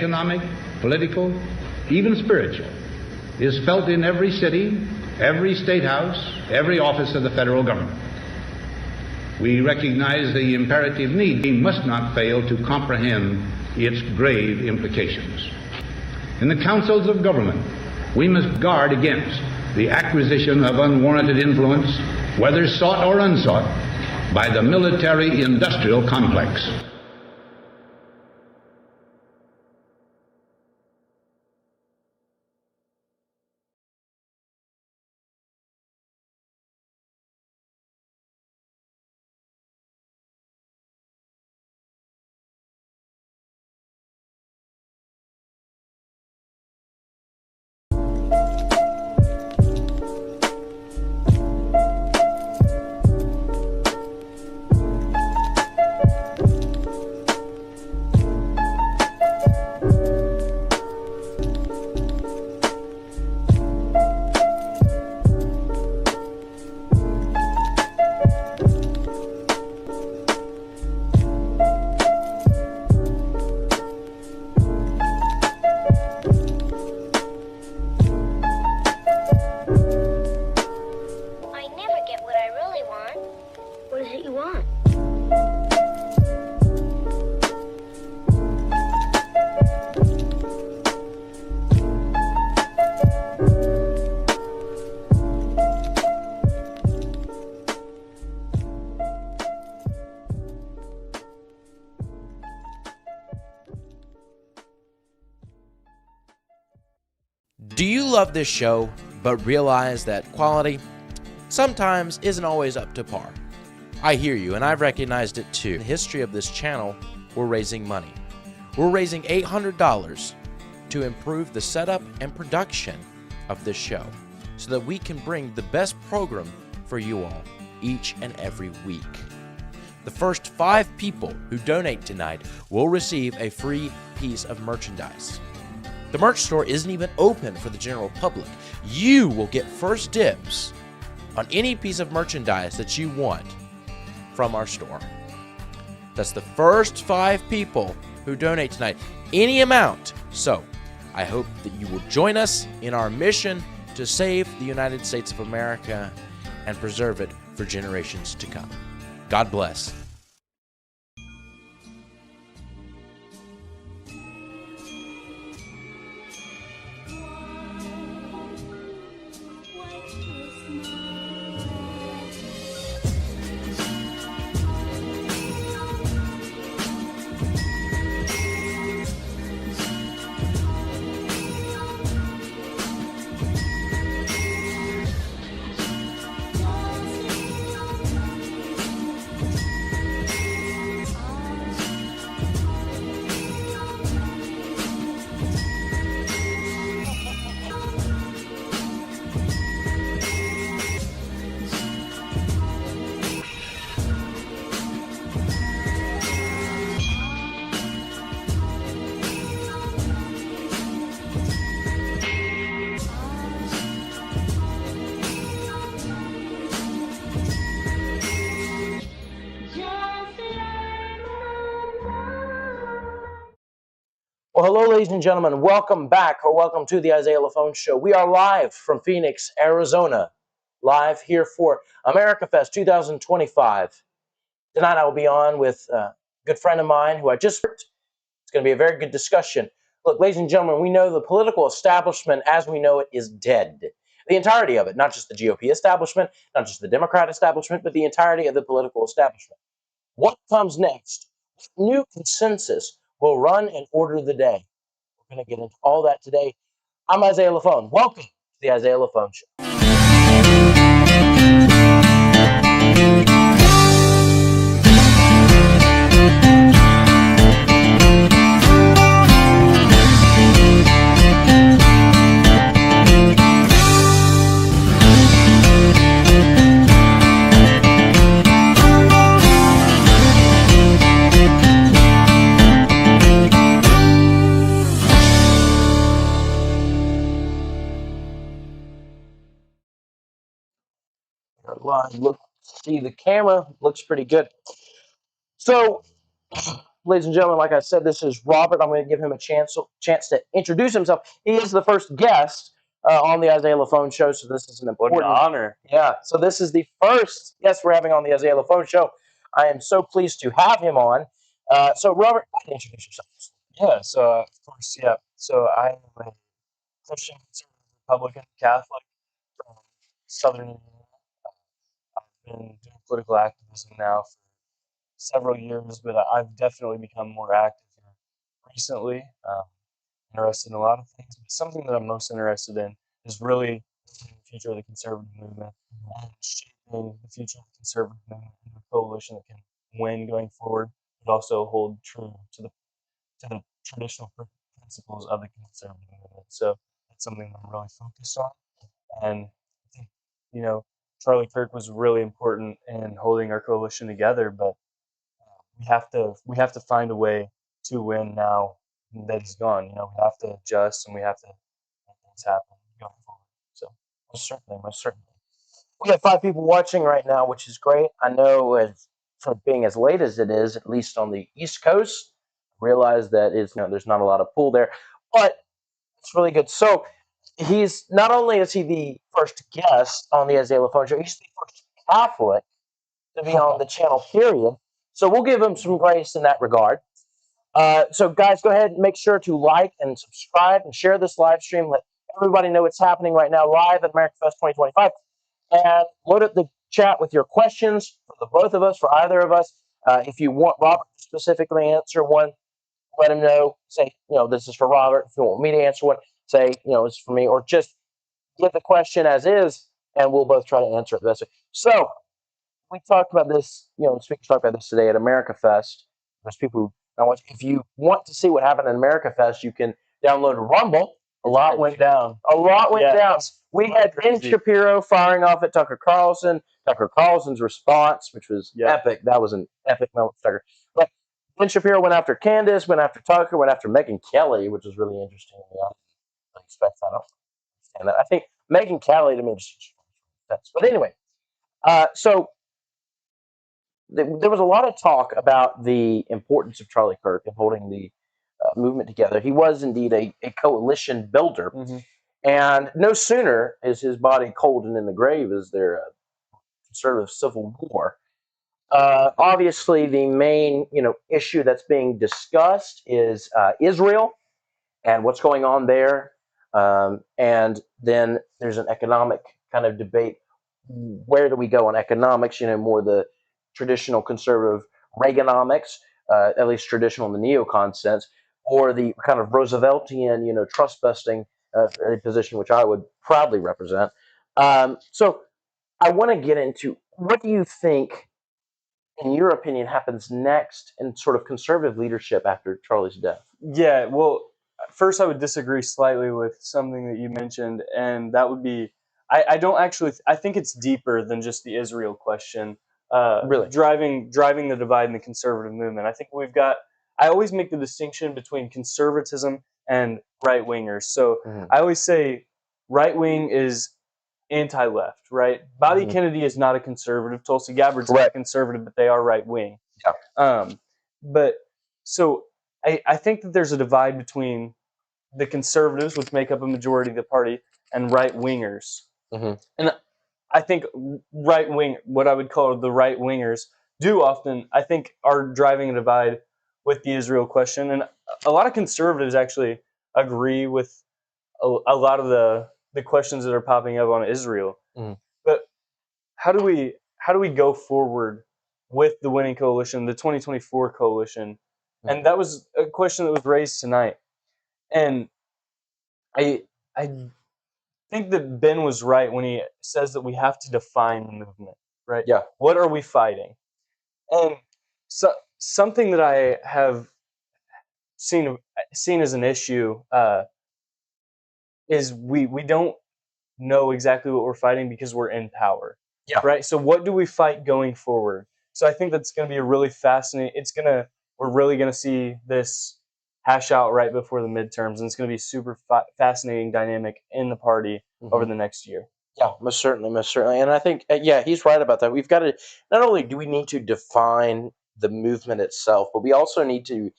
economic, political, even spiritual, is felt in every city, every state house, every office of the federal government. We recognize the imperative need. We must not fail to comprehend its grave implications. In the councils of government, we must guard against the acquisition of unwarranted influence, whether sought or unsought, by the military-industrial complex. Do you love this show, but realize that quality sometimes isn't always up to par? I hear you, and I've recognized it too. In the history of this channel, we're raising money. We're raising $800 to improve the setup and production of this show so that we can bring the best program for you all each and every week. The first 5 people who donate tonight will receive a free piece of merchandise. The merch store isn't even open for the general public. You will get first dibs on any piece of merchandise that you want from our store. That's the first 5 people who donate tonight, any amount. So I hope that you will join us in our mission to save the United States of America and preserve it for generations to come. God bless. Well, hello, ladies and gentlemen. Welcome back, or welcome to the Isaiah Lafone Show. We are live from Phoenix, Arizona, live here for America Fest 2025. Tonight I will be on with a good friend of mine who I just heard. It's going to be a very good discussion. Look, ladies and gentlemen, we know the political establishment as we know it is dead. The entirety of it, not just the GOP establishment, not just the Democrat establishment, but the entirety of the political establishment. What comes next? What new consensus will run and order the day? We're going to get into all that today. I'm Isaiah Lafone. Welcome to the Isaiah Lafone Show. Look, see the camera looks pretty good. So ladies and gentlemen, like I said, this is Robert. I'm going to give him a chance to introduce himself. He is the first guest on the Isaiah Lafone Show, so this is an important honor. Yeah, so this is the first guest we're having on the Isaiah Lafone Show. I am so pleased to have him on. So, Robert, why don't you introduce yourself? Yeah, so of course, yeah. So I am a Christian, conservative, Republican, Catholic from Southern Indiana. I've been doing political activism now for several years, but I've definitely become more active here recently. Interested in a lot of things, but something that I'm most interested in is really the future of the conservative movement and shaping the future of the conservative movement into a coalition that can win going forward, but also hold true to the traditional principles of the conservative movement. So that's something that I'm really focused on. And I think, Charlie Kirk was really important in holding our coalition together, but we have to find a way to win now that he's gone. We have to adjust and we have to make things happen going forward. So most certainly. We have 5 people watching right now, which is great. I know for being as late as it is, at least on the East Coast, realize that there's not a lot of pull there, but it's really good. So he's not only is he the first guest on the Isaiah Lafone Show, he's the first Catholic to be on the channel, period. So we'll give him some grace in that regard. So guys, go ahead and make sure to like and subscribe and share this live stream. Let everybody know what's happening right now live at America Fest 2025. And load up the chat with your questions for the both of us, for either of us. If you want Robert to specifically answer one, let him know. Say, this is for Robert. If you want me to answer one, say, it's for me. Or just get the question as is, and we'll both try to answer it the best way. So we talked about this, speakers talked about this today at America Fest. There's people who, if you want to see what happened at America Fest, you can download Rumble. A lot went down. We had Ben Shapiro firing off at Tucker Carlson. Tucker Carlson's response, which was epic. That was an epic moment for Tucker. But Ben Shapiro went after Candace, went after Tucker, went after Megyn Kelly, which was really interesting. I didn't expect that. I don't understand that. I think Megyn Kelly to me is sense. But anyway, so there was a lot of talk about the importance of Charlie Kirk and holding the movement together. He was indeed a coalition builder. Mm-hmm. And no sooner is his body cold and in the grave is there a conservative civil war. Obviously, the main issue that's being discussed is Israel and what's going on there. And then there's an economic kind of debate. Where do we go on economics? More the traditional conservative Reaganomics, at least traditional in the neocon sense, or the kind of Rooseveltian, trust busting position, which I would proudly represent. So I want to get into, what do you think, in your opinion, happens next in sort of conservative leadership after Charlie's death? Yeah, well, first I would disagree slightly with something that you mentioned, and that would be, I think it's deeper than just the Israel question. Really? Driving the divide in the conservative movement. I think I always make the distinction between conservatism and right-wingers. So I always say right-wing is anti-left, right? Bobby Kennedy is not a conservative. Tulsi Gabbard's not a conservative, but they are right-wing. Yeah. But so I think that there's a divide between the conservatives, which make up a majority of the party, and right-wingers. Mm-hmm. And I think right-wing, what I would call the right-wingers, do often, I think, are driving a divide with the Israel question. And a lot of conservatives actually agree with a lot of the questions that are popping up on Israel. Mm-hmm. But how do we go forward with the winning coalition, the 2024 coalition? Mm-hmm. And that was a question that was raised tonight. And I think that Ben was right when he says that we have to define the movement, right? Yeah. What are we fighting? And so something that I have seen as an issue is we don't know exactly what we're fighting because we're in power. Yeah. Right. So what do we fight going forward? So I think that's going to be a really fascinating. We're really going to see this hash out right before the midterms, and it's going to be super fascinating dynamic in the party over the next year. Yeah, most certainly. And I think, he's right about that. We've got to, not only do we need to define the movement itself, but we also need to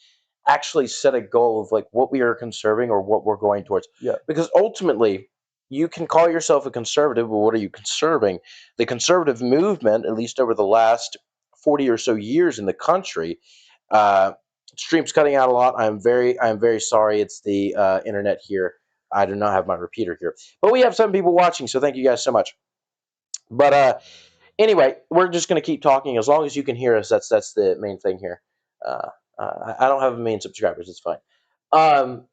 actually set a goal of like what we are conserving or what we're going towards. Yeah. Because ultimately, you can call yourself a conservative, but what are you conserving? The conservative movement, at least over the last 40 or so years in the country, stream's cutting out a lot. I'm very sorry. It's the internet here. I do not have my repeater here, but we have some people watching, so thank you guys so much. But anyway, we're just going to keep talking as long as you can hear us. That's the main thing here. I don't have a million subscribers. It's fine.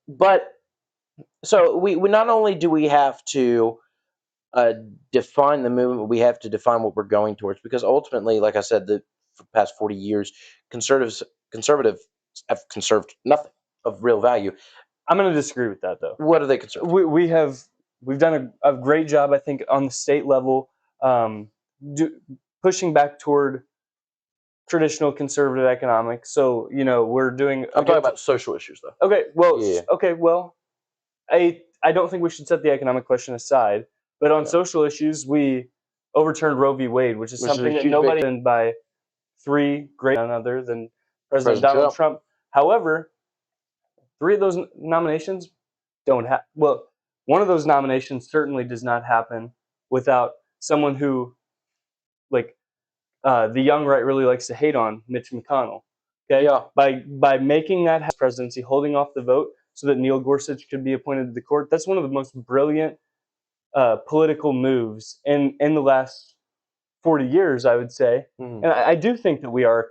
But so we not only do we have to define the movement, we have to define what we're going towards, because ultimately, like I said, for the past 40 years, conservatives have conserved nothing of real value. I'm going to disagree with that, though. What are they conserved? We've done a great job, I think, on the state level, pushing back toward traditional conservative economics. So we're doing. I'm talking about social issues, though. Okay, well, Yeah. okay, well, I don't think we should set the economic question aside, but on social issues, we overturned Roe v. Wade, which is something that nobody did by three great, none other than President Donald Trump. However, three of those nominations don't have. Well, one of those nominations certainly does not happen without someone who, like, the young right really likes to hate on, Mitch McConnell. Okay, Yeah. By making that presidency, holding off the vote so that Neil Gorsuch could be appointed to the court. That's one of the most brilliant political moves in the last 40 years, I would say. And I do think that we are.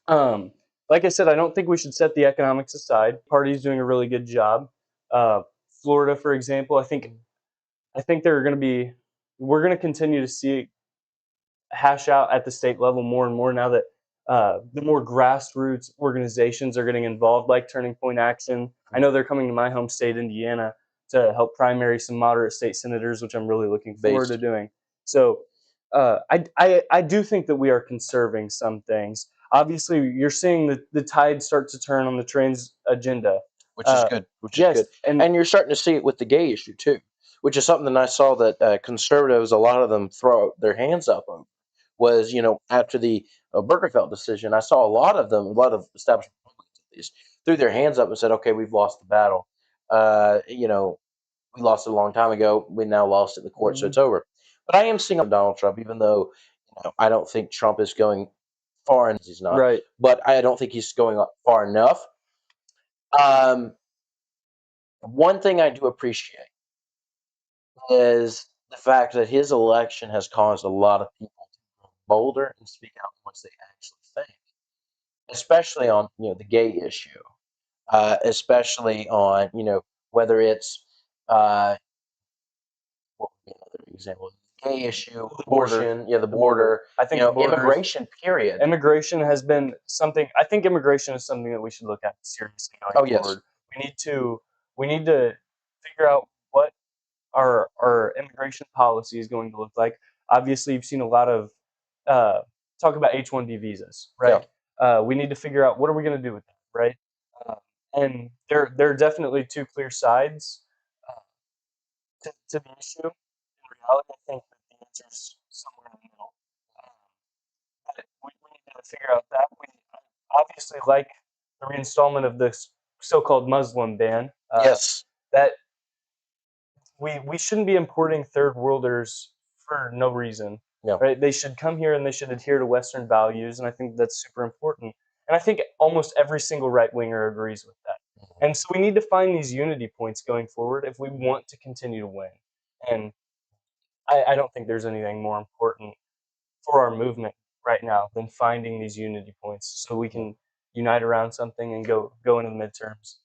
Like I said, I don't think we should set the economics aside. Party's doing a really good job. Florida, for example, I think they're going to be. We're going to continue to see it hash out at the state level more and more now that the more grassroots organizations are getting involved, like Turning Point Action. I know they're coming to my home state, Indiana, to help primary some moderate state senators, which I'm really looking forward to doing. So I do think that we are conserving some things. Obviously, you're seeing the tide start to turn on the trans agenda. Which is good. Which is good. And you're starting to see it with the gay issue, too, which is something that I saw that conservatives, a lot of them throw their hands up on. Was, after the Bergerfeld decision, I saw a lot of establishment Republicans at least, threw their hands up and said, okay, we've lost the battle. We lost it a long time ago. We now lost it in the court, so it's over. But I am seeing Donald Trump, even though I don't think Trump is going far, and he's not. Right. But I don't think he's going far enough. One thing I do appreciate is the fact that his election has caused a lot of people to grow bolder and speak out what they actually think, especially on the gay issue, especially on whether it's what would be another example? Gay issue, abortion, the border. I think immigration. Period. Immigration has been something. I think immigration is something that we should look at seriously going forward. We need to figure out what our immigration policy is going to look like. Obviously, you've seen a lot of talk about H-1B visas, right? Yeah. We need to figure out what are we going to do with that, right? And there are definitely two clear sides to the issue. In reality, I think that the answer is somewhere in the middle. But we need to figure out that. We obviously like the reinstallment of this so-called Muslim ban. Yes. That we shouldn't be importing third worlders for no reason. No. Right? They should come here and they should adhere to Western values, and I think that's super important. And I think almost every single right-winger agrees with that. And so we need to find these unity points going forward if we want to continue to win. And I don't think there's anything more important for our movement right now than finding these unity points so we can unite around something and go into the midterms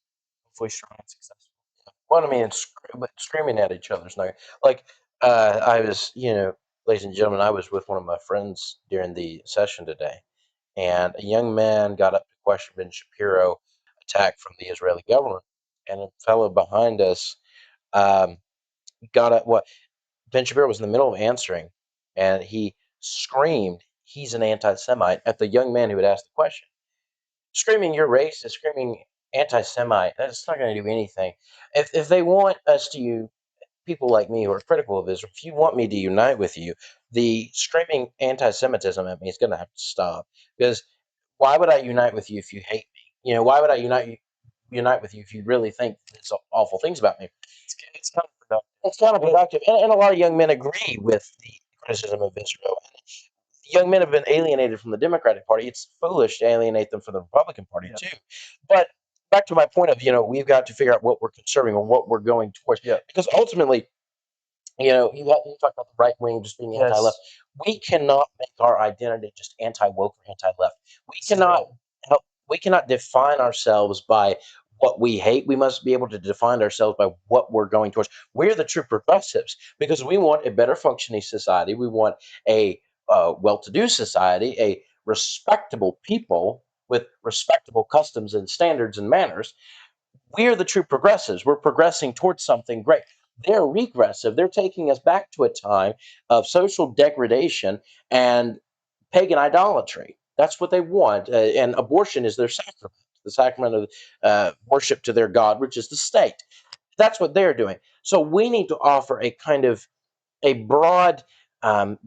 hopefully strong and successful. Well, I mean, screaming at each other's not like I was, ladies and gentlemen, I was with one of my friends during the session today, and a young man got up to question Ben Shapiro attack from the Israeli government, and a fellow behind us got up. What Ben Shapiro was in the middle of answering, and he screamed, "He's an anti-Semite," at the young man who had asked the question. Screaming "you're racist," screaming anti-Semite, that's not going to do anything. If they want us to, people like me who are critical of Israel, if you want me to unite with you, the screaming anti-Semitism at me is going to have to stop, because why would I unite with you if you hate me? Why would I unite with you if you really think it's awful things about me? It's counterproductive. It's counterproductive, and a lot of young men agree with the criticism of Israel. Young men have been alienated from the Democratic Party. It's foolish to alienate them from the Republican Party too. But back to my point of, we've got to figure out what we're conserving or what we're going towards. Yeah. Because ultimately, you talk about the right wing just being anti-left. We cannot make our identity just anti-woke or anti-left. We cannot define ourselves by what we hate. We must be able to define ourselves by what we're going towards. We're the true progressives because we want a better functioning society. We want a well-to-do society, a respectable people with respectable customs and standards and manners. We're the true progressives. We're progressing towards something great. They're regressive. They're taking us back to a time of social degradation and pagan idolatry. That's what they want. And abortion is their sacrament, the sacrament of worship to their God, which is the state. That's what they're doing. So we need to offer a kind of a broad,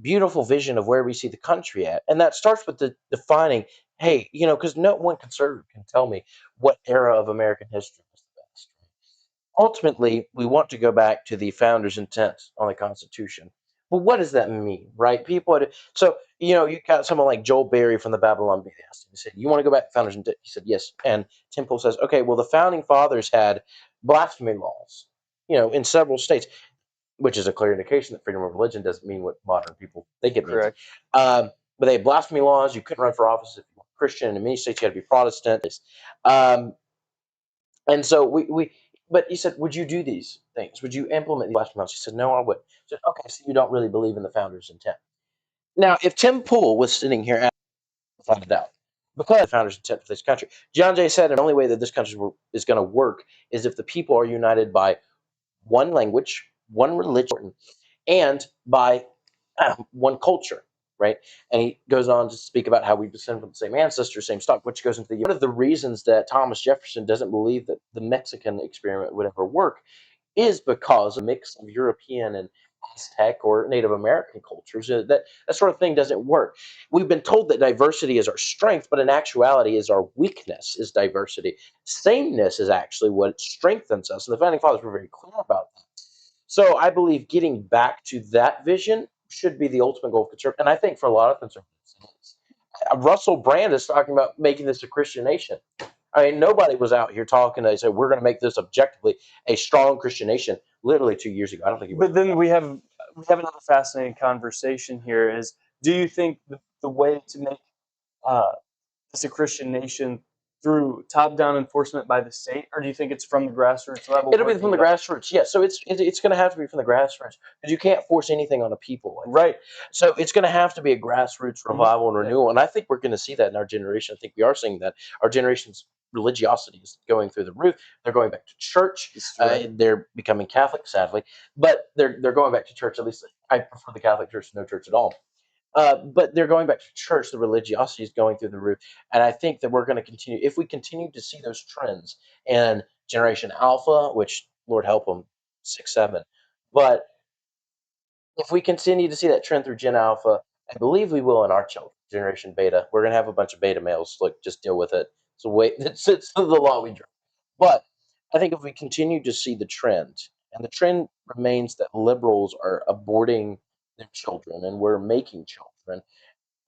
beautiful vision of where we see the country at. And that starts with defining, hey, because no one conservative can tell me what era of American history was the best. Ultimately, we want to go back to the founders' intent on the Constitution. Well, what does that mean, right? So, you got someone like Joel Berry from the Babylon Bee. He said, you want to go back to founders' intent? He said, yes. And Tim Pool says, okay, well, the founding fathers had blasphemy laws, in several states, which is a clear indication that freedom of religion doesn't mean what modern people think it means. Correct. But they had blasphemy laws. You couldn't run for office if you were Christian. In many states, you had to be Protestant. Um, and so but he said, would you do these things? Would you implement these blasphemy laws? He said, no, I wouldn't. He said, okay, so you don't really believe in the founders' intent. Now, if Tim Pool was sitting here, without a doubt, because the founders' intent for this country, John Jay said the only way that this country is going to work is if the people are united by one language, one religion, and by one culture, right? And he goes on to speak about how we descend from the same ancestors, same stock, which goes into one of the reasons that Thomas Jefferson doesn't believe that the Mexican experiment would ever work is because a mix of European and Aztec or Native American cultures, that sort of thing doesn't work. We've been told that diversity is our strength, but in actuality is our weakness is diversity. Sameness is actually what strengthens us. And the Founding Fathers were very clear about that. So I believe getting back to that vision should be the ultimate goal of conservative. And I think for a lot of conservatives, Russell Brand is talking about making this a Christian nation. I mean, nobody was out here talking. They said we're going to make this objectively a strong Christian nation. Literally 2 years ago, I don't think. But then we have another fascinating conversation here. Is do you think the way to make this a Christian nation through top-down enforcement by the state, or do you think it's from the grassroots level? It'll be from the grassroots, yes. So it's going to have to be from the grassroots because you can't force anything on the people, right? So it's going to have to be a grassroots revival and renewal, and I think we're going to see that in our generation. I think we are seeing that our generation's religiosity is going through the roof. They're going back to church. They're becoming Catholic, sadly, but they're going back to church. At least I prefer the Catholic Church to no church at all. But they're going back to church. The religiosity is going through the roof. And I think that we're going to continue, if we continue to see those trends in Generation Alpha, which, Lord help them, 6, 7. But if we continue to see that trend through Gen Alpha, I believe we will in our children, Generation Beta. We're going to have a bunch of beta males. Look, just deal with it. So it's the law we draw. But I think if we continue to see the trend, and the trend remains that liberals are aborting their children and we're making children,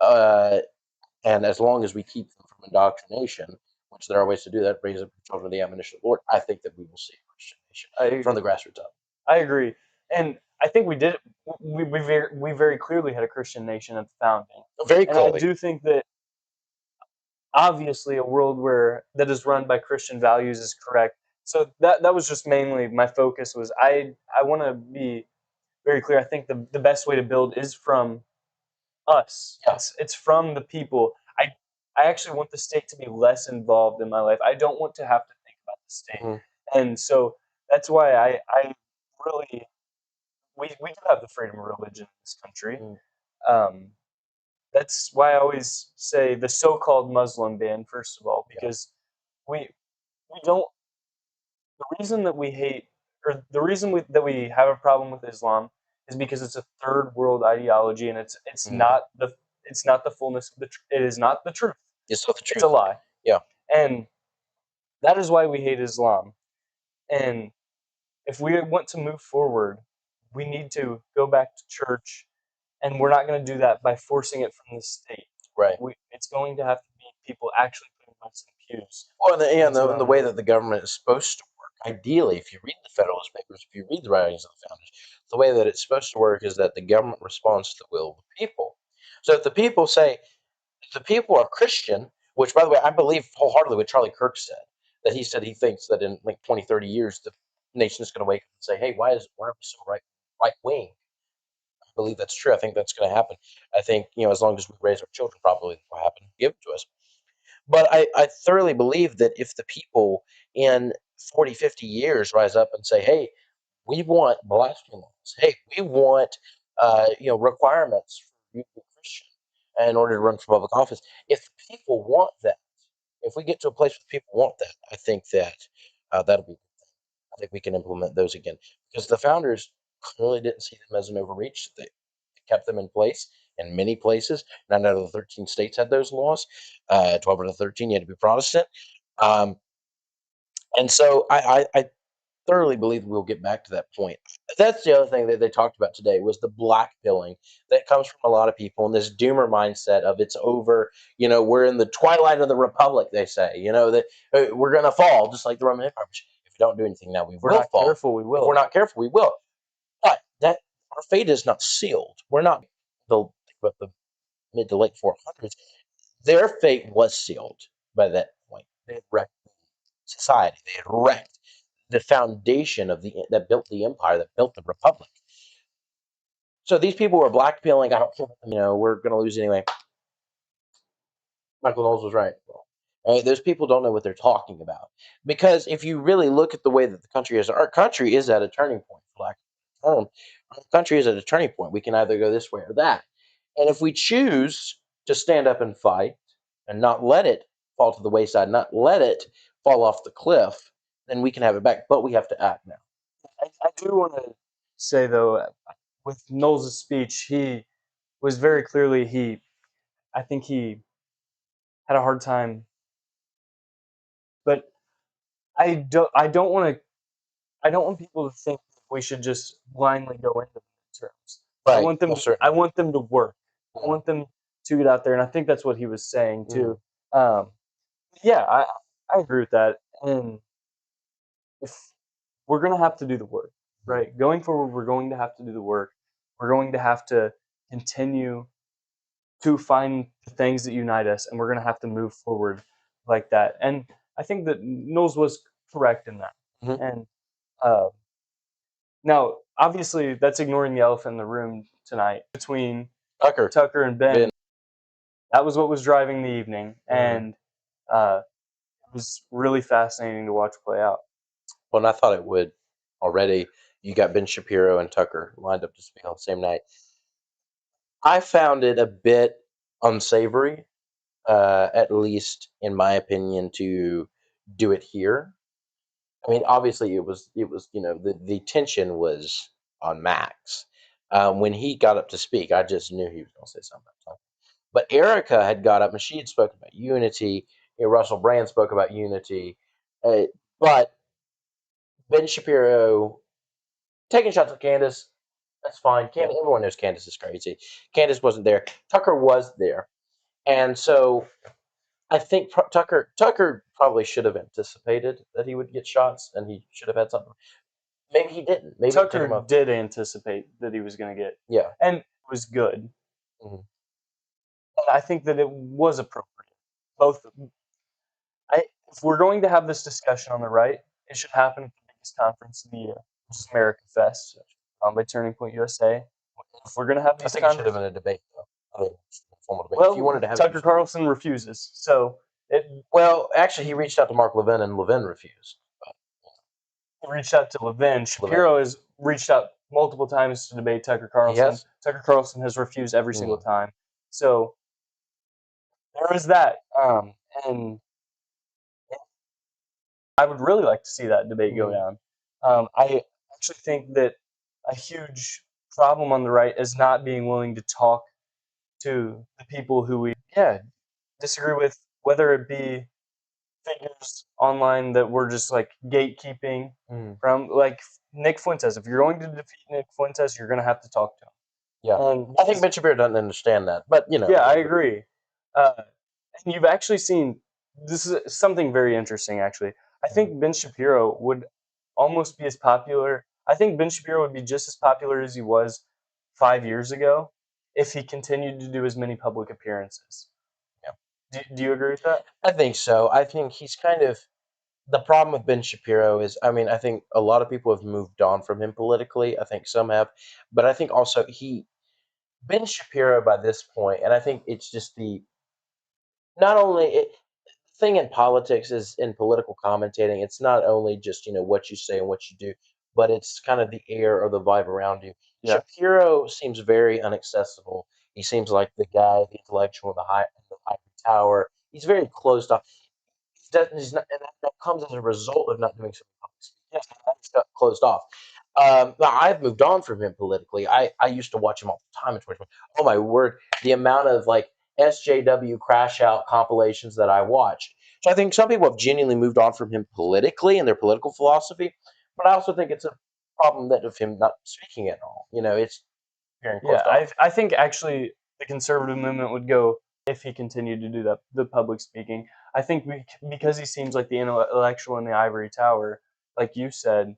and as long as we keep them from indoctrination, which there are ways to do that, raise up children in the admonition of the Lord, I think that we will see a Christian nation from the grassroots up. I agree, and I think we did. We very clearly had a Christian nation at the founding. Very clearly. And I do think that obviously a world that is run by Christian values is correct. So that was just mainly my focus. Was I want to be very clear. I think the best way to build is from us. Yeah. It's from the people. I actually want the state to be less involved in my life. I don't want to have to think about the state. Mm-hmm. And so that's why I really we do have the freedom of religion in this country. That's why I always say the so-called Muslim ban, first of all, because we don't. The reason that we hate, or the reason that we have a problem with Islam, is because it's a third world ideology, and it's not the fullness of it is not the truth. It's not the truth. It's a lie. Yeah. And that is why we hate Islam. And if we want to move forward, we need to go back to church, and we're not going to do that by forcing it from the state. Right. It's going to have to be people actually putting butts in pews. Well, the way that the government is supposed to work, ideally, if you read the Federalist Papers, if you read the writings of the founders, the way that it's supposed to work is that the government responds to the will of the people. So if the people say, if the people are Christian, which, by the way, I believe wholeheartedly what Charlie Kirk said, that he said he thinks that in like 20, 30 years, the nation is going to wake up and say, hey, why are we so right wing? I believe that's true. I think that's going to happen. I think, as long as we raise our children properly, that will happen. Give it to us. But I thoroughly believe that if the people in 40, 50 years rise up and say, hey, we want blasphemy laws. Hey, we want, requirements for you to be Christian in order to run for public office. If people want that, if we get to a place where people want that, I think that that'll be. I think we can implement those again because the founders clearly didn't see them as an overreach. They kept them in place in many places. 9 out of the 13 states had those laws. 12 out of the 13 you had to be Protestant. And so I thoroughly believe we'll get back to that point. That's the other thing that they talked about today was the black pilling that comes from a lot of people and this doomer mindset of it's over. We're in the twilight of the republic. They say, that we're going to fall just like the Roman Empire. If we don't do anything now, we will fall. Careful, we will. If we're not careful, we will. But that our fate is not sealed. We're not the mid to late 400s. Their fate was sealed by that point. They had wrecked society. They had wrecked the foundation that built the empire, that built the republic. So these people were blackpilling. I don't care. We're going to lose anyway. Michael Knowles was right. Right? Those people don't know what they're talking about. Because if you really look at the way that the country is, our country is at a turning point, for lack of a term. Our country is at a turning point. We can either go this way or that. And if we choose to stand up and fight and not let it fall to the wayside, not let it fall off the cliff, then we can have it back. But we have to act now. I do want to say, though, with Knowles' speech, he was very clearly, I think he had a hard time. But I don't want people to think we should just blindly go into the terms. Right. I want them to work. I want them to get out there, and I think that's what he was saying too. Yeah, I agree with that. And if we're going to have to do the work, right? Going forward, we're going to have to do the work. We're going to have to continue to find the things that unite us, and we're going to have to move forward like that. And I think that Knowles was correct in that. And now, obviously, that's ignoring the elephant in the room tonight between Tucker and Ben. That was what was driving the evening, and it was really fascinating to watch play out. Well, and I thought it would already. You got Ben Shapiro and Tucker lined up to speak on the same night. I found it a bit unsavory, at least in my opinion, to do it here. I mean, obviously, it was the tension was on max. When he got up to speak, I just knew he was going to say something about Tucker. But Erica had got up and she had spoken about unity. Russell Brand spoke about unity. But Ben Shapiro taking shots at Candace, that's fine. Everyone knows Candace is crazy. Candace wasn't there. Tucker was there. And so I think Tucker probably should have anticipated that he would get shots and he should have had something. Maybe he didn't. Maybe Tucker did anticipate that he was going to get. Yeah. And it was good. And I think that it was appropriate. If we're going to have this discussion on the right, it should happen at the biggest conference of the year, which is America Fest, by Turning Point USA. If we're going to have these, I think it should have been a debate, though. Formal debate. Well, if you wanted to have Tucker Carlson refuses. Actually, he reached out to Mark Levin, and Levin refused. He reached out to Levin. Shapiro has reached out multiple times to debate Tucker Carlson. Yes. Tucker Carlson has refused every single time. So there is that. And I would really like to see that debate go down. I actually think that a huge problem on the right is not being willing to talk to the people who we disagree with whether it be figures online that we're just like gatekeeping from, like Nick Fuentes. If you're going to defeat Nick Fuentes, you're going to have to talk to him. Yeah, And I think Ben Shapiro doesn't understand that, but yeah, I agree. And you've actually seen, this is something very interesting. Actually, I think Ben Shapiro would almost be as popular. I think Ben Shapiro would be just as popular as he was 5 years ago if he continued to do as many public appearances. Yeah. Do you agree with that? I think so. I think he's kind of the problem with Ben Shapiro is, I mean, I think a lot of people have moved on from him politically. I think some have, but I think also Ben Shapiro by this point, and I think it's just not only the thing in politics is in political commentating, it's not only just what you say and what you do, but it's kind of the air or the vibe around you. Yeah. Shapiro seems very inaccessible. He seems like the guy, the intellectual in the ivory tower. He's very closed off. He's not, and that comes as a result of not doing some public speaking. Yes, he's got closed off. Now I've moved on from him politically. I used to watch him all the time in 2020. Oh my word, the amount of like SJW crash out compilations that I watched. So I think some people have genuinely moved on from him politically and their political philosophy, but I also think it's a problem that of him not speaking at all. It's very closed off. I think actually the conservative movement would go if he continued to do that, the public speaking. I think because he seems like the intellectual in the ivory tower, like you said,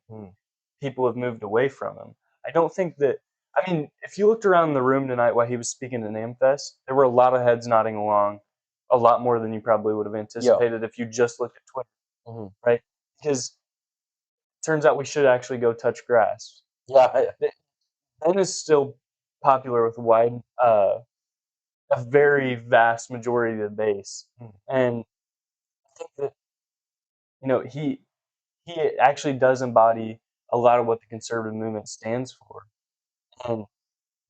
people have moved away from him. I don't think that. I mean, if you looked around the room tonight while he was speaking at NAMFest, there were a lot of heads nodding along, a lot more than you probably would have anticipated if you just looked at Twitter, right? Because it turns out we should actually go touch grass. Yeah, Ben is still popular with a very vast majority of the base, and I think that he actually does embody a lot of what the conservative movement stands for. And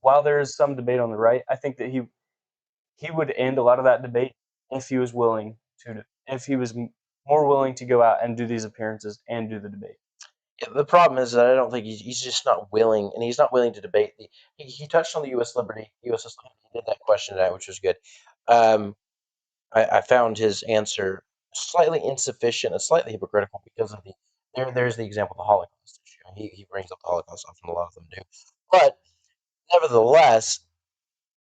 while there is some debate on the right, I think that he would end a lot of that debate if he was willing to, if he was more willing to go out and do these appearances and do the debate. Yeah, the problem is that I don't think he's just not willing, and he's not willing to debate. He touched on the U.S. liberty, U.S. liberty. He did that question tonight, which was good. I found his answer slightly insufficient and slightly hypocritical because of there's the example of the Holocaust issue. He brings up the Holocaust often, a lot of them do. But nevertheless,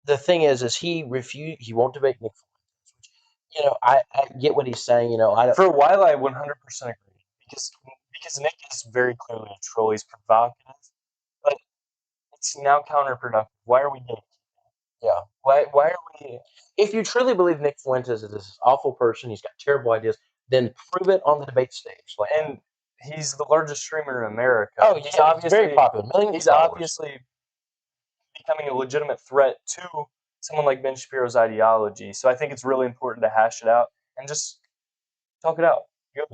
the thing is he won't debate Nick Fuentes, which, I get what he's saying. I don't. For a while, I 100% agree because Nick is very clearly a troll. He's provocative, but it's now counterproductive. Why are we gatekeeping? Yeah. Why are we? If you truly believe Nick Fuentes is this awful person, he's got terrible ideas, then prove it on the debate stage. And he's the largest streamer in America. Oh, he's obviously very popular. He's obviously becoming a legitimate threat to someone like Ben Shapiro's ideology. So I think it's really important to hash it out and just talk it out.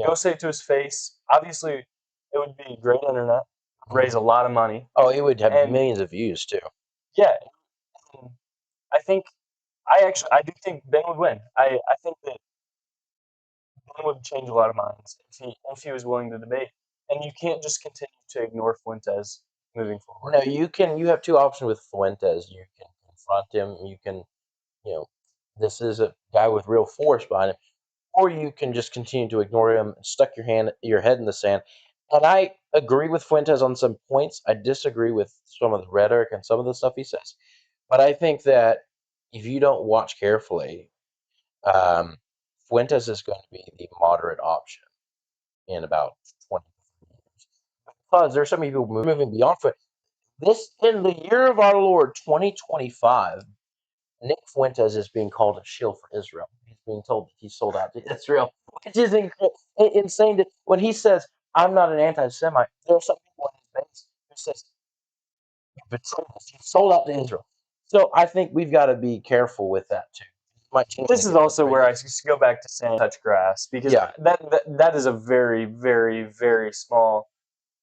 Go say it to his face. Obviously, it would be great internet, raise a lot of money. Oh, it would have millions of views too. Yeah, I do think Ben would win. I think that Ben would change a lot of minds if he was willing to debate. And you can't just continue to ignore Fuentes moving forward. No, you have two options with Fuentes. You can confront him. You can, this is a guy with real force behind him, or you can just continue to ignore him, stuck your head in the sand. And I agree with Fuentes on some points. I disagree with some of the rhetoric and some of the stuff he says. But I think that if you don't watch carefully, Fuentes is going to be the moderate option in about 20 years. Because there's so many people moving beyond Fuentes. This, in the year of our Lord 2025, Nick Fuentes is being called a shill for Israel. He's being told that he's sold out to Israel, which is insane. When he says, "I'm not an anti-Semite," there are some people in his base who says, "You betrayed us. You sold out to Israel." So I think we've got to be careful with that too. This is also where I go back to saying touch grass, because that is a very, very, very small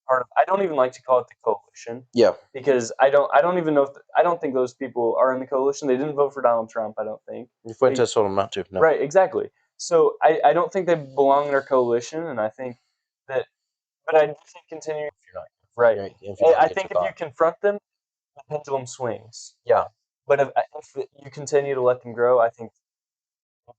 part of. I don't even like to call it the coalition. Yeah. Because I don't even know if I don't think those people are in the coalition. They didn't vote for Donald Trump. I don't think. Fuentes told them not to. No. Right. Exactly. So I don't think they belong in our coalition, and I think that. But I do think continuing. If you're not right. I think if you confront them, the pendulum swings. Yeah. But if you continue to let them grow, I think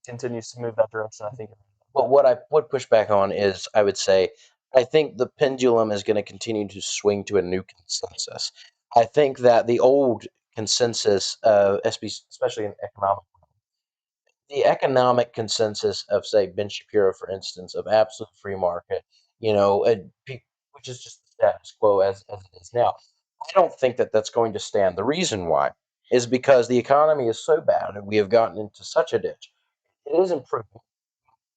continues to move that direction, I think. But what I would push back on is, I would say, I think the pendulum is going to continue to swing to a new consensus. I think that the old consensus, especially in economic, the economic consensus of, say, Ben Shapiro, for instance, of absolute free market, which is just the status quo as it is now. I don't think that that's going to stand. The reason why is because the economy is so bad and we have gotten into such a ditch. It is improving,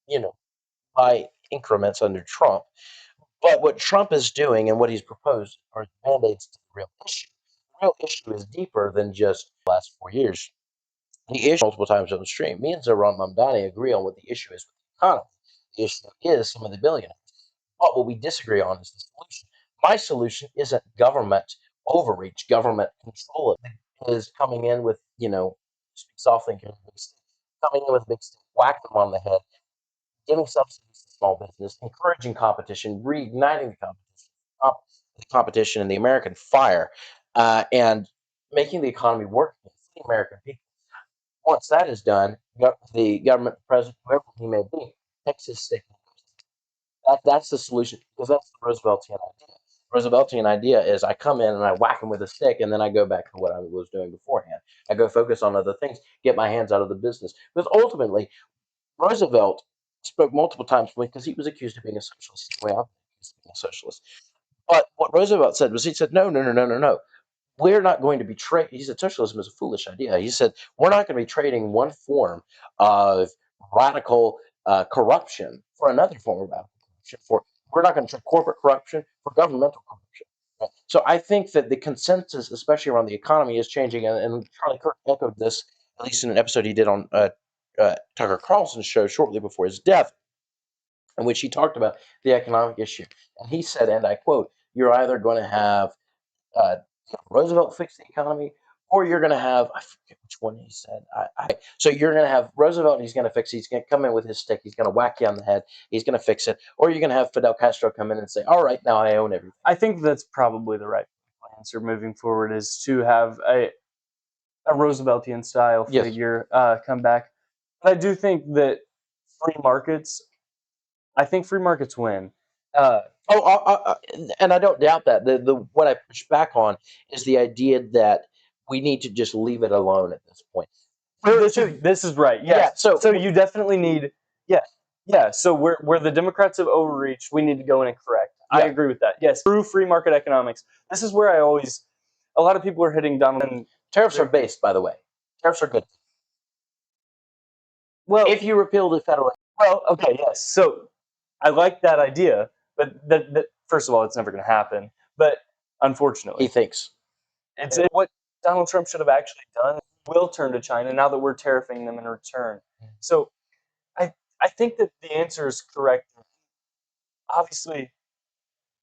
you know, by increments under Trump. But what Trump is doing and what he's proposed are mandates to the real issue. The real issue is deeper than just the last 4 years. The issue multiple times on the stream. Me and Zoran Mamdani agree on what the issue is with the economy. The issue is some of the billionaires. But what we disagree on is the solution. My solution isn't government overreach, government control. It is coming in with, speak softly and carry a big stick, coming in with a big stick, whack them on the head, giving subsidies to small business, encouraging competition, reigniting the competition and the American fire, and making the economy work for the American people. Once that is done, the government, president, whoever he may be, takes his stick. That's the solution, because that's the Rooseveltian idea. Rooseveltian idea is I come in and I whack him with a stick, and then I go back to what I was doing beforehand. I go focus on other things, get my hands out of the business. Because ultimately, Roosevelt spoke multiple times because he was accused of being a socialist. The way I'm accused of being a socialist. But what Roosevelt said was, he said, no, no, no, no, no, no. We're not going to be trading. He said socialism is a foolish idea. He said we're not going to be trading one form of radical corruption for another form of radical corruption. We're not going to trade corporate corruption for governmental corruption. Right? So I think that the consensus, especially around the economy, is changing. And Charlie Kirk echoed this, at least in an episode he did on Tucker Carlson's show shortly before his death, in which he talked about the economic issue. And he said, and I quote, "You're either going to have uh, Roosevelt fix the economy, or you're going to have," I forget which one he said. So you're going to have Roosevelt, and he's going to fix it. He's going to come in with his stick. He's going to whack you on the head. He's going to fix it. Or you're going to have Fidel Castro come in and say, all right, now I own everything. I think that's probably the right answer moving forward, is to have a Rooseveltian style Yes. figure come back. But I do think that I think free markets win. And I don't doubt that. The what I push back on is the idea that we need to just leave it alone at this point. This is right. Yes. Yeah. So you definitely need. Yeah. So where the Democrats have overreached, we need to go in and correct. Yeah. I agree with that. Yes. Through free market economics. This is where a lot of people are hitting Donald. And tariffs are based, by the way. Tariffs are good. Well, if you repeal the federal. Well, okay, yes. So I like that idea, but that first of all, it's never going to happen. But unfortunately, He thinks. It's what Donald Trump should have actually done. Will turn to China now that we're tariffing them in return. So I think that the answer is correct. Obviously,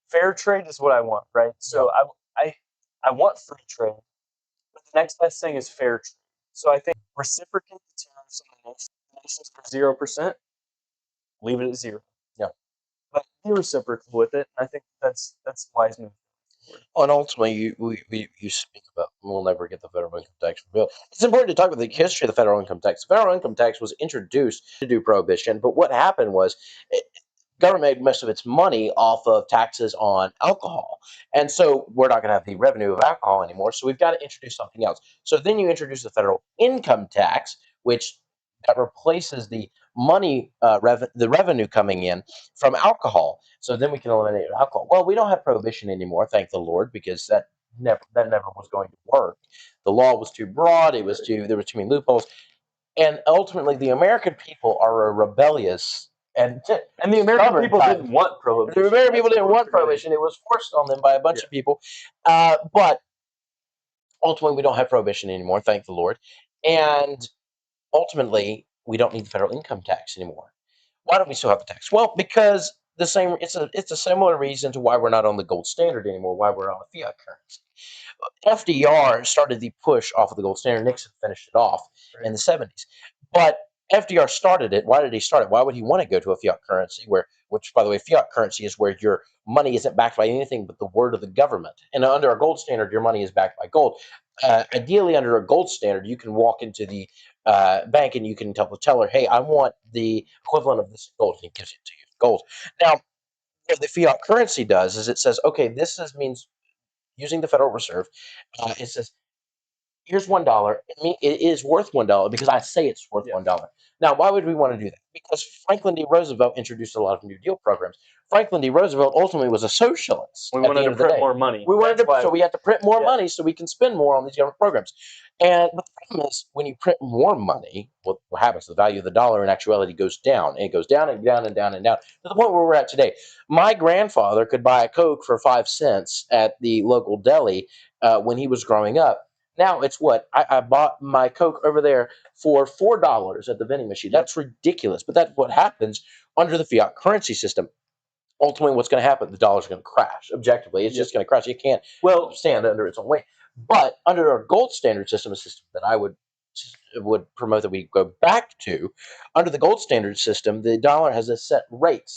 fair trade is what I want, right? So I want free trade, but the next best thing is fair trade. So I think reciprocate the tariffs on the nations for 0%, leave it at 0. Yeah. But be reciprocal with it. I think that's a wise move. And ultimately, you speak about we'll never get the federal income tax repealed. It's important to talk about the history of the federal income tax. The federal income tax was introduced to do prohibition, but what happened was government made most of its money off of taxes on alcohol. And so we're not going to have the revenue of alcohol anymore, so we've got to introduce something else. So then you introduce the federal income tax, which that replaces the money, the revenue coming in from alcohol. So then we can eliminate alcohol. Well, we don't have prohibition anymore, thank the Lord, because that never was going to work. The law was too broad. There was too many loopholes, and ultimately, the American people are a rebellious and the American people didn't want prohibition. The American people didn't want prohibition. It was forced on them by a bunch of people, but ultimately, we don't have prohibition anymore, thank the Lord, and ultimately, we don't need the federal income tax anymore. Why don't we still have the tax? Well, because it's a similar reason to why we're not on the gold standard anymore, why we're on a fiat currency. FDR started the push off of the gold standard. Nixon finished it off in the 70s. But FDR started it. Why did he start it? Why would he want to go to a fiat currency, which, by the way, fiat currency is where your money isn't backed by anything but the word of the government. And under a gold standard, your money is backed by gold. Ideally, under a gold standard, you can walk into the bank, and you can tell the teller, "Hey, I want the equivalent of this gold," and he gives it to you, gold. Now, what the fiat currency does is it says, "Okay, means using the Federal Reserve." It says, here's $1. It is worth $1 because I say it's worth $1. Now, why would we want to do that? Because Franklin D. Roosevelt introduced a lot of New Deal programs. Franklin D. Roosevelt ultimately was a socialist. We at the wanted end to of the print day. more money. We wanted That's to, so we had to print more Yeah. money so we can spend more on these government programs. And but the problem is, when you print more money, what happens? The value of the dollar in actuality goes down, and it goes down and down and down and down to the point where we're at today. My grandfather could buy a Coke for 5 cents at the local deli when he was growing up. Now it's what I bought my Coke over there for $4 at the vending machine. That's ridiculous, but that's what happens under the fiat currency system. Ultimately, what's going to happen? The dollar's going to crash. Objectively, it's just going to crash. It can't stand under its own weight. But under our gold standard system, a system that I would promote that we go back to, under the gold standard system, the dollar has a set rate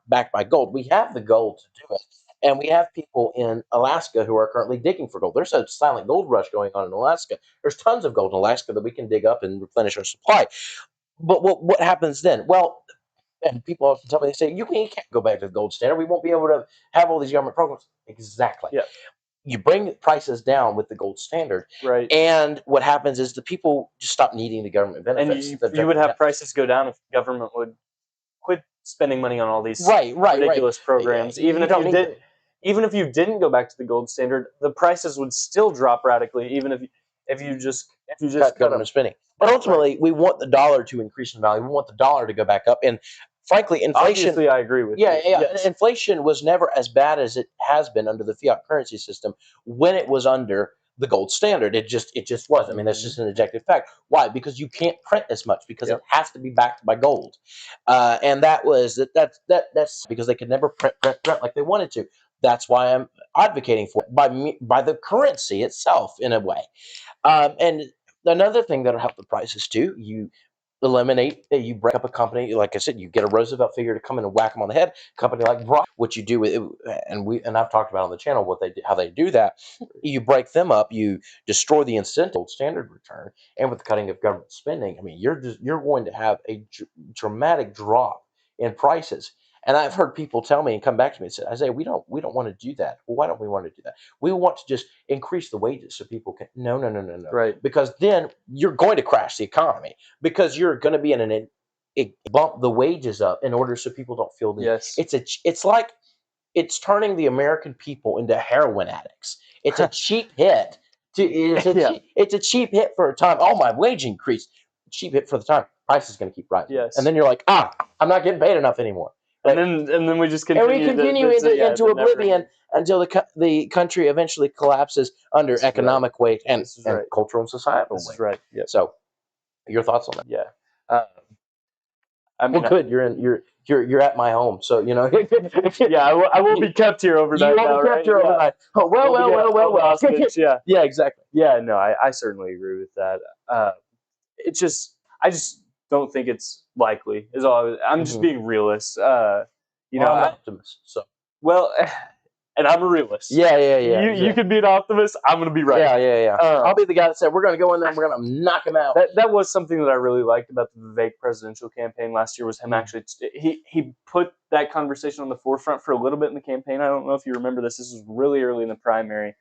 back by gold. We have the gold to do it. And we have people in Alaska who are currently digging for gold. There's a silent gold rush going on in Alaska. There's tons of gold in Alaska that we can dig up and replenish our supply. But what happens then? Well, and people often tell me, they say, you can't go back to the gold standard. We won't be able to have all these government programs. Exactly. Yeah. You bring prices down with the gold standard. Right. And what happens is the people just stop needing the government benefits. And you would have prices go down if government would quit spending money on all these ridiculous programs. Yeah, Even if you didn't go back to the gold standard, the prices would still drop radically, even if you just cut government spending. But ultimately, we want the dollar to increase in value. We want the dollar to go back up. And frankly, inflation. Obviously, I agree with you. Yeah. Yes. Inflation was never as bad as it has been under the fiat currency system when it was under the gold standard. It just was. I mean, that's just an objective fact. Why? Because you can't print as much because it has to be backed by gold. And that's because they could never print like they wanted to. That's why I'm advocating for it by the currency itself in a way. And another thing that'll help the prices too, you break up a company. Like I said, you get a Roosevelt figure to come in and whack them on the head. A company like Brock, what you do with it, and I've talked about on the channel how they do that. You break them up, you destroy the incentive standard return, and with the cutting of government spending, I mean, you're going to have a dramatic drop in prices. And I've heard people tell me and come back to me and say, Isaiah, we don't want to do that. Well, why don't we want to do that? We want to just increase the wages so people can. No. Right. Because then you're going to crash the economy because you're going to be bump the wages up in order so people don't feel the. Yes. It's like it's turning the American people into heroin addicts. It's a cheap hit. It's a cheap hit for a time. Oh, my wage increased. Cheap hit for the time. Price is going to keep rising. Yes. And then you're like, I'm not getting paid enough anymore. Right? And then we just continue. Into oblivion until the country eventually collapses under economic weight and cultural and societal weight. Right. Yep. So, your thoughts on that? Yeah. I mean, well, good. You're at my home, so you know. Yeah, I will be kept here overnight. You won't be kept here overnight. Oh well. Yeah, exactly. Yeah, no, I certainly agree with that. I just don't think it's likely. Is all. I'm just being realist. I'm an optimist. So and I'm a realist. Yeah. You can be an optimist. I'm gonna be right. Yeah. I'll be the guy that said we're gonna go in there and we're gonna knock him out. That was something that I really liked about the Vivek presidential campaign last year. Was him actually he put that conversation on the forefront for a little bit in the campaign. I don't know if you remember this. This was really early in the primary.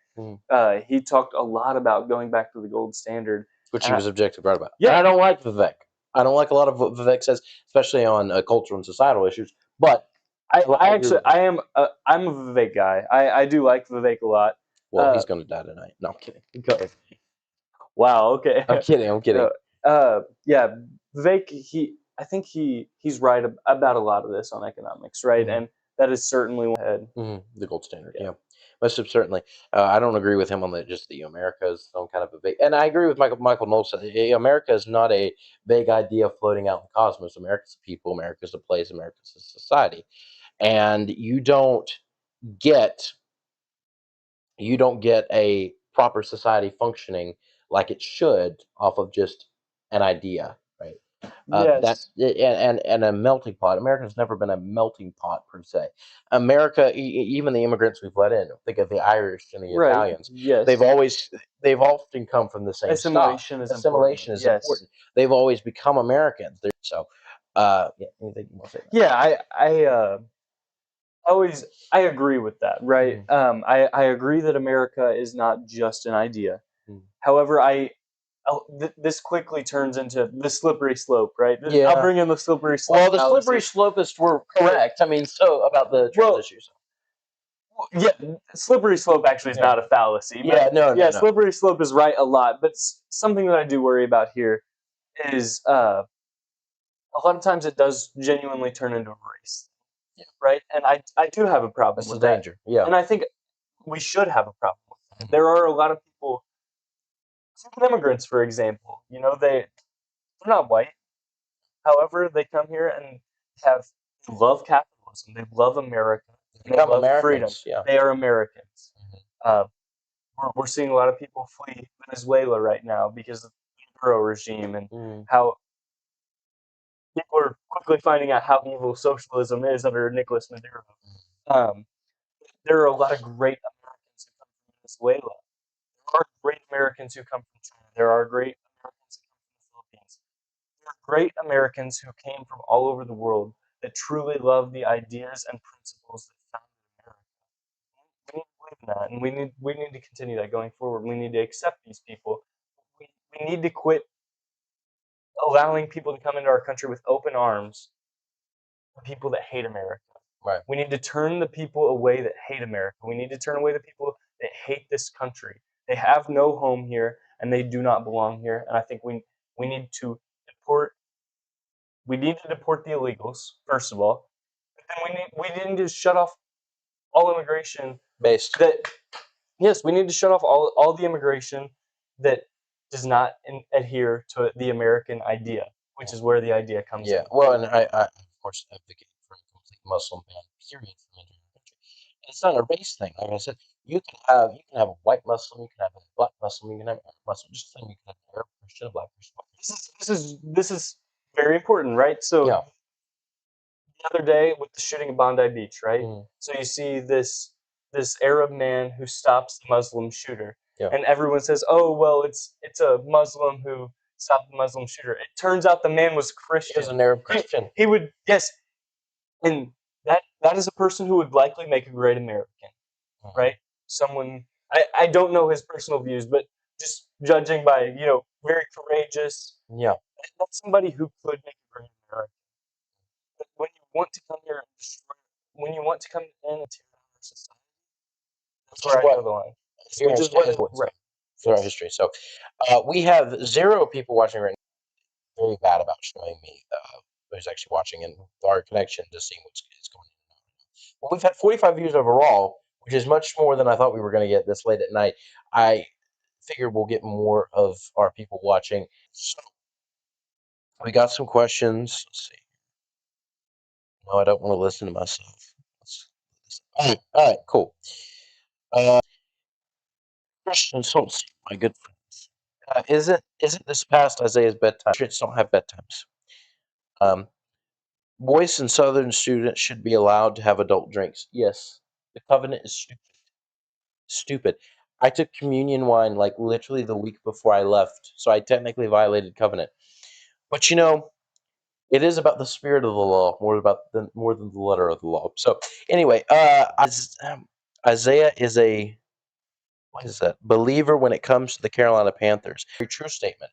He talked a lot about going back to the gold standard, which he was objective right about. Yeah, and I don't like Vivek. I don't like a lot of what Vivek says, especially on cultural and societal issues. But I'm a Vivek guy. I do like Vivek a lot. Well, he's going to die tonight. No, I'm kidding. Go ahead. Wow. Okay. I'm kidding. Yeah, Vivek. I think he's right about a lot of this on economics, right? And that is certainly one ahead. The gold standard. Yeah. Most certainly. I don't agree with him on the America is some kind of a vague, and I agree with Michael Knowles. America is not a vague idea floating out in the cosmos. America's a people. America's a place. America's a society, and you don't get a proper society functioning like it should off of just an idea, right? That Yes. and a melting pot. America's never been a melting pot per se. America, even the immigrants we've let in, think of the Irish and the Right. Italians. Yes. They've often come from the same stock. Assimilation is Assimilation important. is Yes. important. They've always become Americans. So, yeah, anything you want to say? Yeah, I agree with that, right? I agree that America is not just an idea. However, this quickly turns into the slippery slope, right? I'll Yeah. bring in the slippery slope. Well, the slippery slopists were correct. I mean, so about the trans issues. Yeah, slippery slope actually is not a fallacy. But Yeah, no. Slippery slope is right a lot, but something that I do worry about here is a lot of times it does genuinely turn into a race, right? And I do have a problem That's with the that. danger. Yeah. And I think we should have a problem with that. There are a lot of people, Cuban immigrants, for example, they're not white. However, they come here and love capitalism. They love America. They love freedom. Americans. Yeah. They are Americans. We're seeing a lot of people flee Venezuela right now because of the Maduro regime and how people are quickly finding out how evil socialism is under Nicolas Maduro. There are a lot of great Americans who come from Venezuela. There are great Americans who come from China. There are great Americans who come from the Philippines. There are great Americans who came from all over the world that truly love the ideas and principles that founded America. We need to believe in that, and we need to continue that going forward. We need to accept these people. We need to quit allowing people to come into our country with open arms. People that hate America. Right. We need to turn the people away that hate America. We need to turn away the people that hate this country. They have no home here, and they do not belong here. And I think we need to deport. We need to deport the illegals first of all. But then we need to shut off all immigration Based. Yes, we need to shut off all the immigration that does not adhere to the American idea, which is where the idea comes in. Yeah. Well, and I of course advocate for a complete Muslim ban, period, from entering the country. And it's not a race thing. Like I said, you can have a white Muslim, you can have a black Muslim, you can have an Arab Muslim. Just the same, you can have an Arab Christian, a black Christian. This is very important, right? So Yeah. the other day with the shooting of Bondi Beach, right? Mhm. So you see this Arab man who stops the Muslim shooter, Yeah. and everyone says, "Oh, well, it's a Muslim who stopped the Muslim shooter." It turns out the man was Christian. He was an Arab Christian. He would, yes, and that is a person who would likely make a great American, right? Someone I don't know his personal views, but just judging by very courageous. Yeah. That's somebody who could make a great American. But when you want to come here and destroy, when you want to come in and tear down our society, that's where I draw the line. Which is what right. Throughout history. So we have 0 people watching right now. Very bad about showing me who's actually watching and our connection to seeing what's going on. Well, we've had 45 views overall, which is much more than I thought we were going to get this late at night. I figured we'll get more of our people watching. So we got some questions. Let's see. No, I don't want to listen to myself. All right, cool. Christians don't see my good friends. Isn't this past Isaiah's bedtime? Patriots don't have bedtimes. Boys and Southern students should be allowed to have adult drinks. Yes, the covenant is stupid. Stupid. I took communion wine like literally the week before I left, so I technically violated covenant. But it is about the spirit of the law more than the letter of the law. So anyway, Isaiah is a what is that? Believer when it comes to the Carolina Panthers. Very true statement.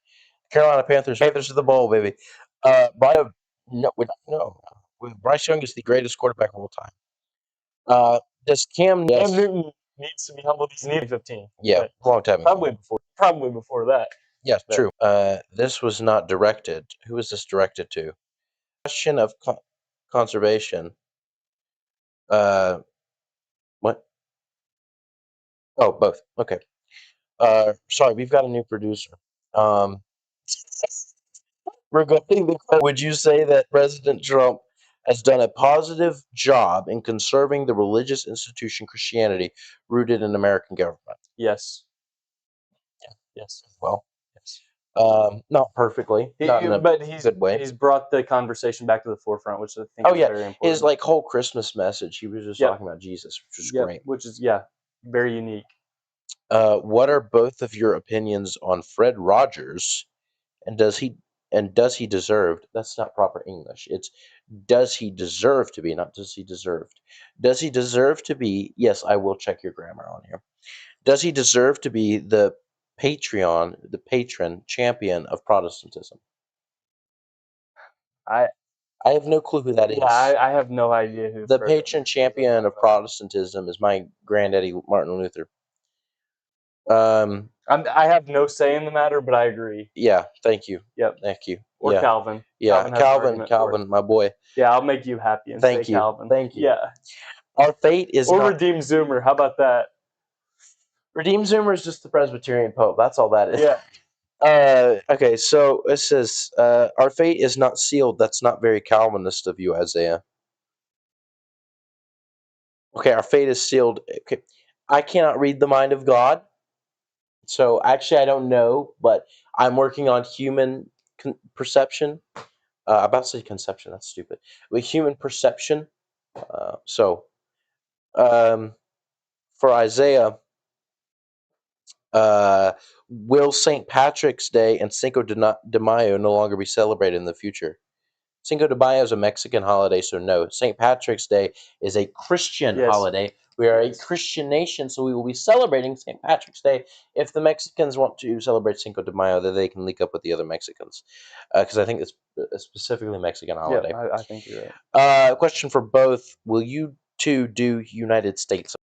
Carolina Panthers of the bowl, baby. Bryce Young is the greatest quarterback of all time. Does Cam Newton needs to be humbled. He's needed 15. Yeah, long time ago. Probably before that. Yes, true. This was not directed. Who was this directed to? Question of conservation. What? Oh, both. Okay. Sorry, we've got a new producer. Regarding the question, would you say that President Trump has done a positive job in conserving the religious institution Christianity rooted in American government? Yes. Yes. Well, yes. Not perfectly, not in a but he's good way. he's brought the conversation back to the forefront, which I think Oh is yeah, very important. his like whole Christmas message, he was just Yep. talking about Jesus, which is Yep, great. which is very unique. What are both of your opinions on Fred Rogers, and does he deserve? That's not proper English. It's does he deserve to be, not does he deserved. Does he deserve to be? Yes, I will check your grammar on here. Does he deserve to be the patron champion of Protestantism? I have no clue who that is. I have no idea who The Fred patron Rogers is. champion of Protestantism is my granddaddy Martin Luther. I have no say in the matter, but I agree. Yeah, thank you. Yep. Thank you. Or yeah. Calvin. Yeah, has an argument for it. Calvin, my boy. Yeah, I'll make you happy and Thank say you. Calvin. Thank you. Yeah. Our fate is Or not... Redeem Zoomer. How about that? Redeem Zoomer is just the Presbyterian Pope. That's all that is. Yeah. Okay, so it says, our fate is not sealed. That's not very Calvinist of you, Isaiah. Okay, our fate is sealed. Okay. I cannot read the mind of God. So actually, I don't know, but I'm working on human perception. I'm about to say conception. That's stupid. With human perception. For Isaiah, will St. Patrick's Day and Cinco de Mayo no longer be celebrated in the future? Cinco de Mayo is a Mexican holiday, so no. St. Patrick's Day is a Christian holiday. We are a Christian nation, so we will be celebrating St. Patrick's Day. If the Mexicans want to celebrate Cinco de Mayo, then they can link up with the other Mexicans, because I think it's a specifically Mexican holiday. Yeah, I think you're right. Question for both. Will you two do United States?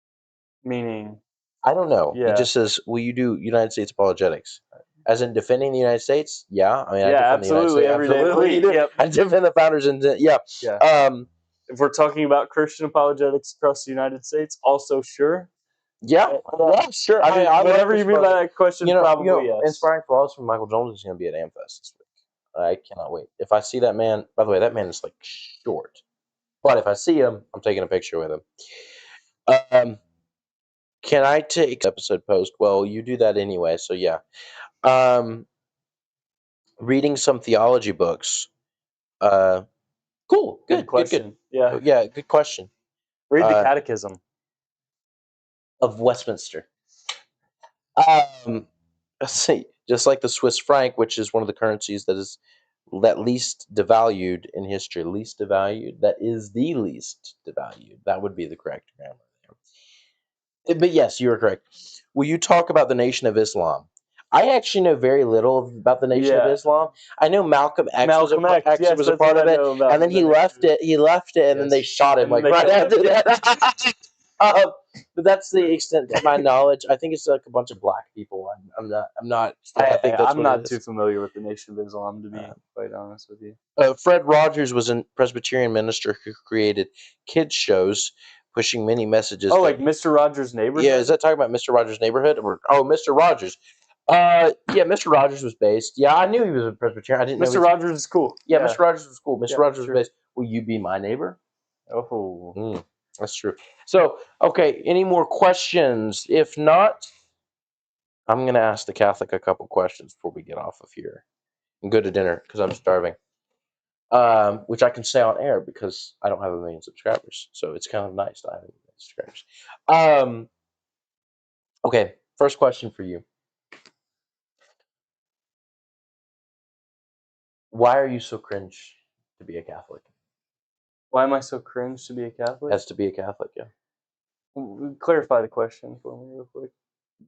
Meaning? I don't know. Yeah. He just says, will you do United States apologetics? As in defending the United States? Yeah. I mean, I defend absolutely. the United States. Absolutely. Yep. I defend the founders. And yeah. If we're talking about Christian apologetics across the United States, also sure. Yeah, sure. I mean, whatever you mean by that question, probably yes. Inspiring philosopher Michael Jones is going to be at AmFest this week. I cannot wait. If I see that man, by the way, that man is like short. But if I see him, I'm taking a picture with him. Can I take episode post? Well, you do that anyway, so yeah. Reading some theology books. Cool. Good question. Good. Yeah, good question. Read the Catechism of Westminster. Let's see. Just like the Swiss franc, which is one of the currencies that is least devalued in history. Least devalued. That is the least devalued. That would be the correct grammar there. But yes, you are correct. Will you talk about the Nation of Islam? I actually know very little about the Nation of Islam. I know Malcolm X was a part of it, and then he left it. And then they shot him right after that. But that's the extent of my knowledge. I think it's like a bunch of black people. I'm not. I think that's I'm not too familiar with the Nation of Islam, to be quite honest with you. Fred Rogers was a Presbyterian minister who created kids shows, pushing many messages. Oh, like Mr. Rogers' Neighborhood? Yeah, is that talking about Mr. Rogers' Neighborhood? Mr. Rogers. Yeah, Mr. Rogers was based. Yeah, I knew he was a Presbyterian. I didn't know. Mr. Rogers is cool. Yeah, Mr. Rogers was cool. Mr. Rogers was based. Will you be my neighbor? Oh. That's true. So, okay, any more questions? If not, I'm going to ask the Catholic a couple questions before we get off of here and go to dinner because I'm starving. Which I can say on air because I don't have 1 million subscribers. So it's kind of nice to have 1 million subscribers. Okay, first question for you. Why are you so cringe to be a Catholic? Why am I so cringe to be a Catholic? As to be a Catholic, yeah. Clarify the question for me real quick.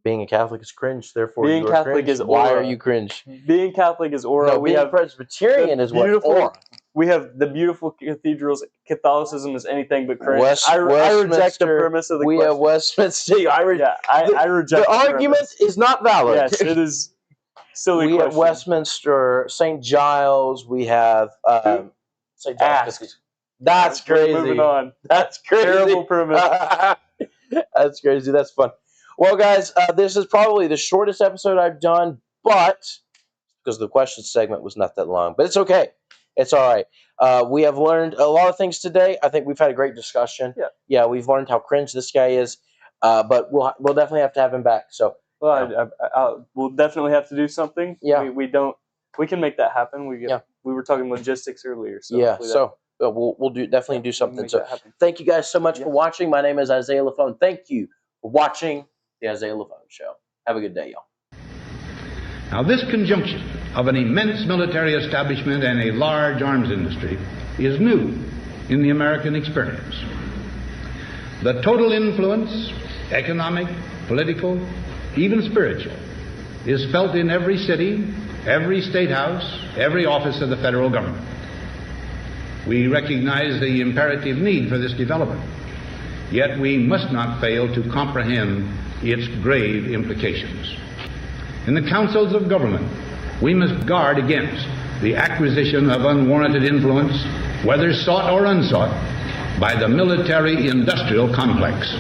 Being a Catholic is cringe, therefore being you are Catholic cringe. is Why aura. are you cringe? Being Catholic is aura. No, being Presbyterian is what aura. We have the beautiful cathedrals. Catholicism is anything but cringe. I reject the premise of the question. We have Westminster. I reject the argument is not valid. Yes, it is silly we question. Have Westminster, St. Giles. We have St. Giles. That's crazy. Moving on. That's crazy. Terrible premise. That's crazy. That's fun. Well, guys, this is probably the shortest episode I've done, but because the question segment was not that long, but it's okay. It's all right. We have learned a lot of things today. I think we've had a great discussion. Yeah, we've learned how cringe this guy is, but we'll definitely have to have him back. So Well, we'll definitely have to do something. Yeah. We can make that happen. We were talking logistics earlier. So we'll definitely do something. make So that happen. thank you guys so much for watching. My name is Isaiah Lafone. Thank you for watching the Isaiah Lafone Show. Have a good day, y'all. Now, this conjunction of an immense military establishment and a large arms industry is new in the American experience. The total influence, economic, political, even spiritual, is felt in every city, every state house, every office of the federal government. We recognize the imperative need for this development, yet we must not fail to comprehend its grave implications. In the councils of government, we must guard against the acquisition of unwarranted influence, whether sought or unsought, by the military-industrial complex.